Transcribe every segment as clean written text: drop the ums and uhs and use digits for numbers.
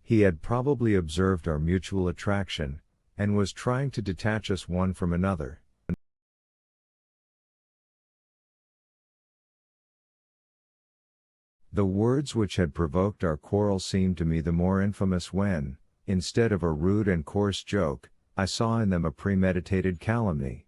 He had probably observed our mutual attraction, and was trying to detach us one from another. The words which had provoked our quarrel seemed to me the more infamous when, instead of a rude and coarse joke, I saw in them a premeditated calumny.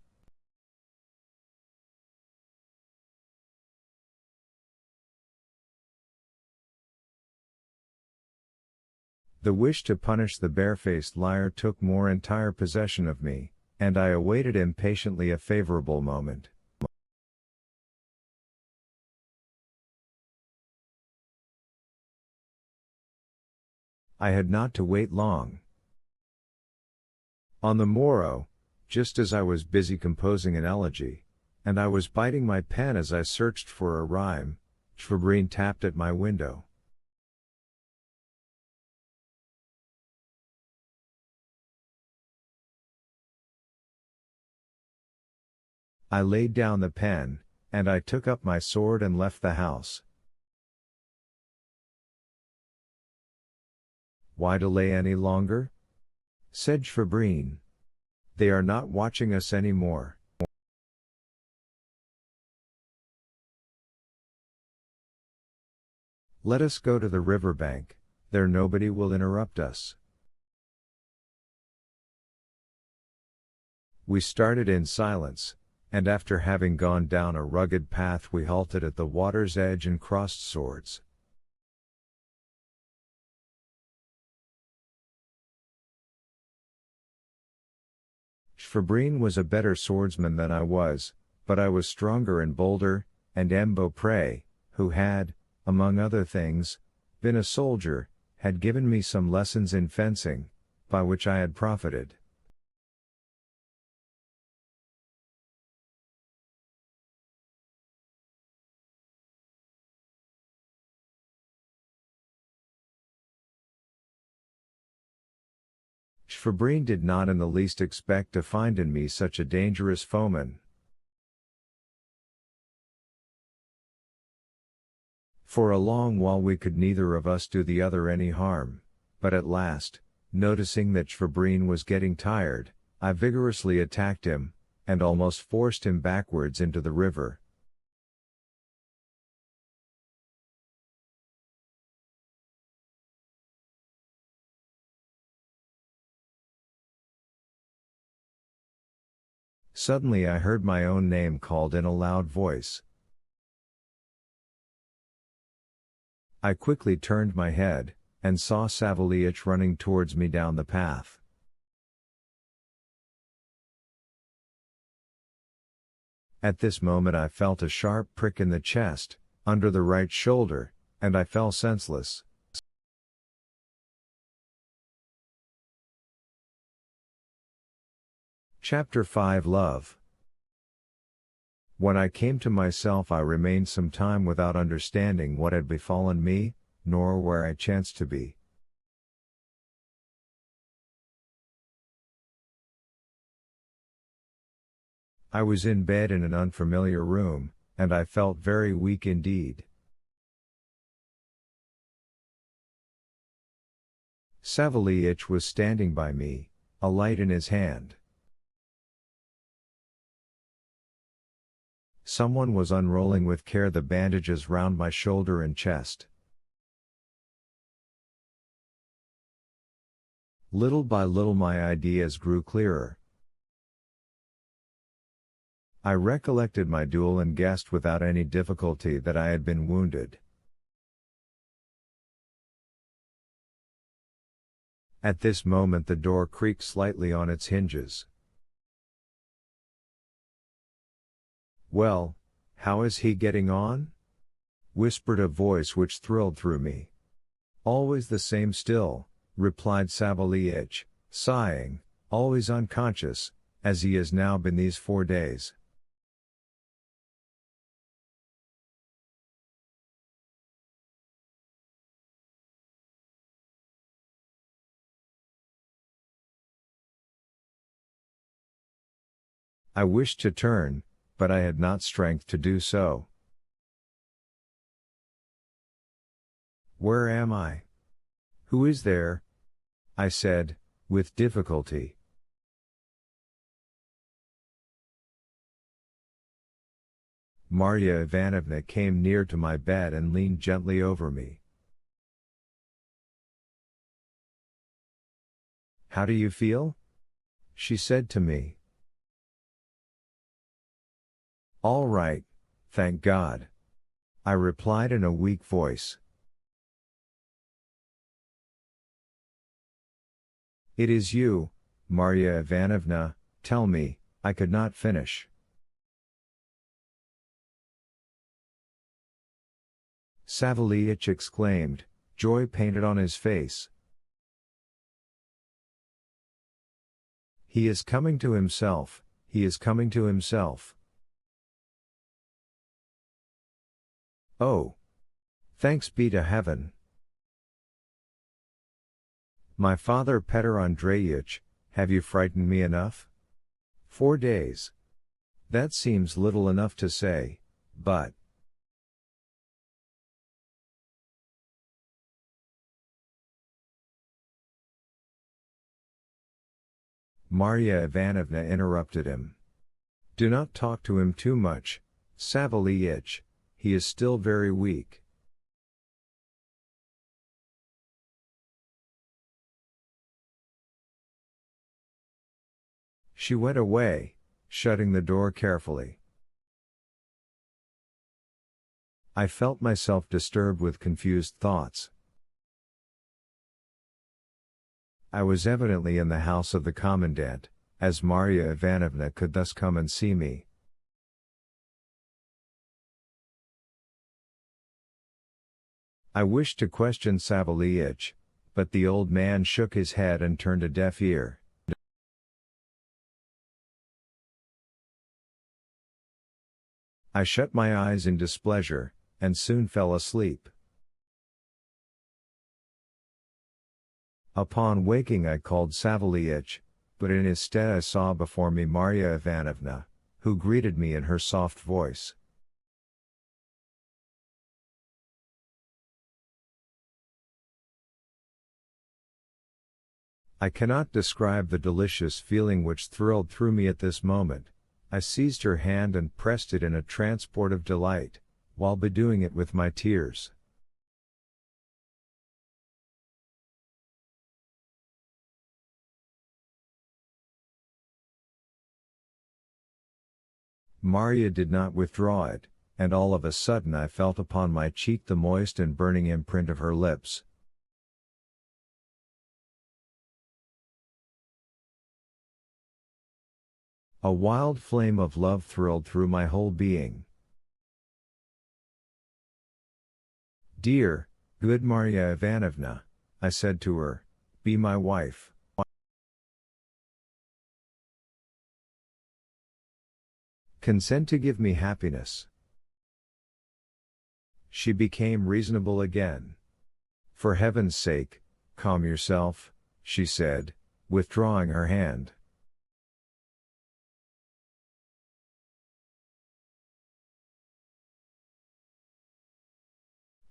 The wish to punish the barefaced liar took more entire possession of me, and I awaited impatiently a favorable moment. I had not to wait long. On the morrow, just as I was busy composing an elegy, and I was biting my pen as I searched for a rhyme, Schwabrine tapped at my window. I laid down the pen, and I took up my sword and left the house. "Why delay any longer?" said Schwabrine. "They are not watching us any more. Let us go to the river bank, there nobody will interrupt us." We started in silence, and after having gone down a rugged path we halted at the water's edge and crossed swords. Schwabrine was a better swordsman than I was, but I was stronger and bolder, and M. Beaupré, who had, among other things, been a soldier, had given me some lessons in fencing, by which I had profited. Schwabrine did not in the least expect to find in me such a dangerous foeman. For a long while we could neither of us do the other any harm, but at last, noticing that Schwabrine was getting tired, I vigorously attacked him, and almost forced him backwards into the river. Suddenly I heard my own name called in a loud voice. I quickly turned my head, and saw Savéliitch running towards me down the path. At this moment I felt a sharp prick in the chest, under the right shoulder, and I fell senseless. Chapter 5 Love. When I came to myself I remained some time without understanding what had befallen me, nor where I chanced to be. I was in bed in an unfamiliar room, and I felt very weak indeed. Savéliitch was standing by me, a light in his hand. Someone was unrolling with care the bandages round my shoulder and chest. Little by little my ideas grew clearer. I recollected my duel and guessed without any difficulty that I had been wounded. At this moment the door creaked slightly on its hinges. "Well, how is he getting on?" whispered a voice which thrilled through me. "Always the same still," replied Savéliitch, sighing, "always unconscious, as he has now been these 4 days. I wished to turn, but I had not strength to do so. "Where am I? Who is there?" I said, with difficulty. Marya Ivanovna came near to my bed and leaned gently over me. How do you feel? She said to me. All right, thank God, I replied in a weak voice. It is you, Marya Ivanovna, tell me, I could not finish. Savelich exclaimed, joy painted on his face. He is coming to himself, he is coming to himself. Oh! Thanks be to heaven. My father Petr Andreevich, have you frightened me enough? 4 days. That seems little enough to say, but... Marya Ivanovna interrupted him. Do not talk to him too much, Savelich, he is still very weak. She went away, shutting the door carefully. I felt myself disturbed with confused thoughts. I was evidently in the house of the commandant, as Marya Ivanovna could thus come and see me. I wished to question Savelich, but the old man shook his head and turned a deaf ear. I shut my eyes in displeasure, and soon fell asleep. Upon waking I called Savelich, but in his stead I saw before me Marya Ivanovna, who greeted me in her soft voice. I cannot describe the delicious feeling which thrilled through me at this moment. I seized her hand and pressed it in a transport of delight, while bedewing it with my tears. Marya did not withdraw it, and all of a sudden I felt upon my cheek the moist and burning imprint of her lips. A wild flame of love thrilled through my whole being. Dear, good Marya Ivanovna, I said to her, be my wife. Consent to give me happiness. She became reasonable again. For heaven's sake, calm yourself, she said, withdrawing her hand.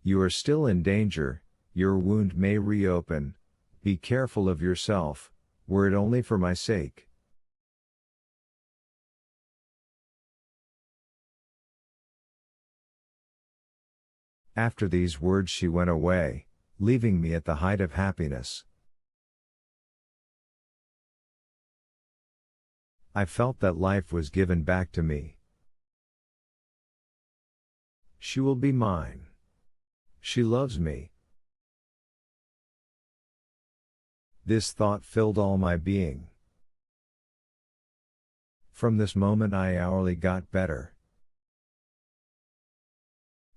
You are still in danger, your wound may reopen, be careful of yourself, were it only for my sake. After these words she went away, leaving me at the height of happiness. I felt that life was given back to me. She will be mine. She loves me. This thought filled all my being. From this moment I hourly got better.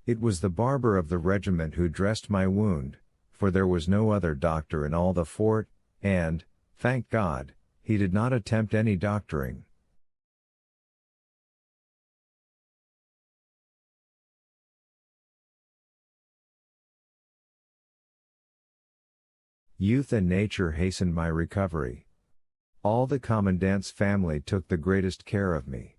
It was the barber of the regiment who dressed my wound, for there was no other doctor in all the fort, and, thank God, he did not attempt any doctoring. Youth and nature hastened my recovery. All the commandant's family took the greatest care of me.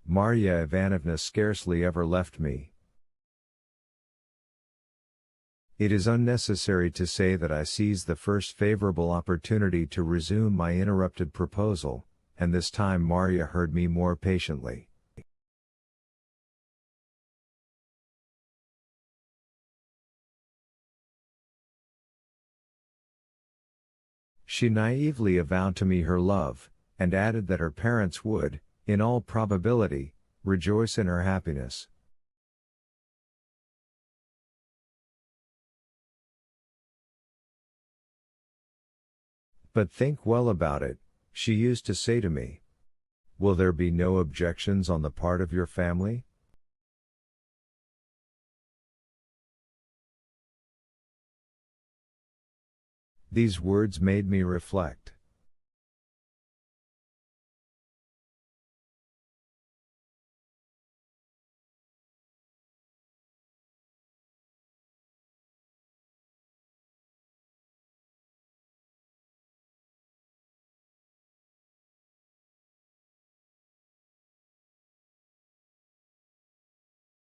Marya Ivanovna scarcely ever left me. It is unnecessary to say that I seized the first favorable opportunity to resume my interrupted proposal, and this time Marya heard me more patiently. She naively avowed to me her love, and added that her parents would, in all probability, rejoice in her happiness. But think well about it, she used to say to me. Will there be no objections on the part of your family? These words made me reflect.